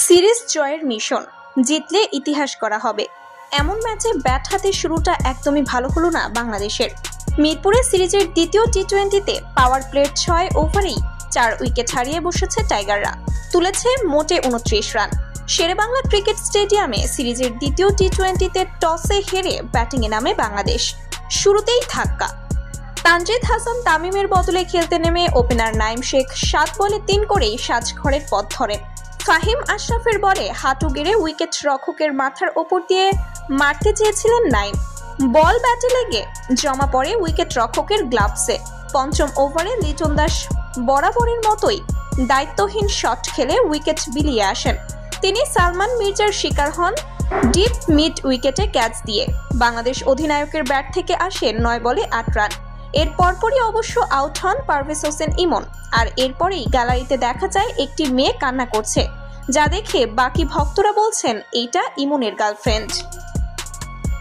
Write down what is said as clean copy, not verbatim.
Series জয়ের mission, জিতলে ইতিহাস করা হবে। এমন ম্যাচে ব্যাট হাতে শুরুটা একদমই ভালো হলো না বাংলাদেশের। মিরপুরে সিরিজের দ্বিতীয় টি-20তে পাওয়ার প্লের 6 ওভারেই 4 উইকেট হারিয়ে বসেছে টাইগাররা। তুলেছে মোটে 29 রান। শেরেবাংলা ক্রিকেট স্টেডিয়ামে সিরিজের দ্বিতীয় টি-20তে টসে হেরে ব্যাটিংয়ে নামে বাংলাদেশ। শুরুতেই ধাক্কা। তানজিদ হাসান তামিমের বদলে খেলতে নেমে ওপেনার নাইম শেখ 7 বলে 3 করেই সাজঘরের পথ ধরেন। ফাহিম আশরাফের বলে হাঁটু গেড়ে উইকেট রক্ষকের মাথার ওপর দিয়ে মারতে চেয়েছিলেন নাইম। বল ব্যাটে লেগে জমা পড়ে উইকেট রক্ষকের গ্লাভসে। পঞ্চম ওভারে লিটন দাস বরাবরের মতোই দায়িত্বহীন শট খেলে উইকেট বিলিয়ে আসেন। তিনি সালমান মির্জার শিকার হন ডিপ মিড উইকেটে ক্যাচ দিয়ে। বাংলাদেশ অধিনায়কের ব্যাট থেকে আসে 9 বলে 8 রান। এর পরপরই অবশ্য আউট হন পারভেজ হোসেন ইমন। আর এরপরেই গ্যালারিতে দেখা যায় একটি মেয়ে কান্না করছে, যা দেখে বাকি ভক্তরা বলছেন এইটা ইমনের গার্লফ্রেন্ড।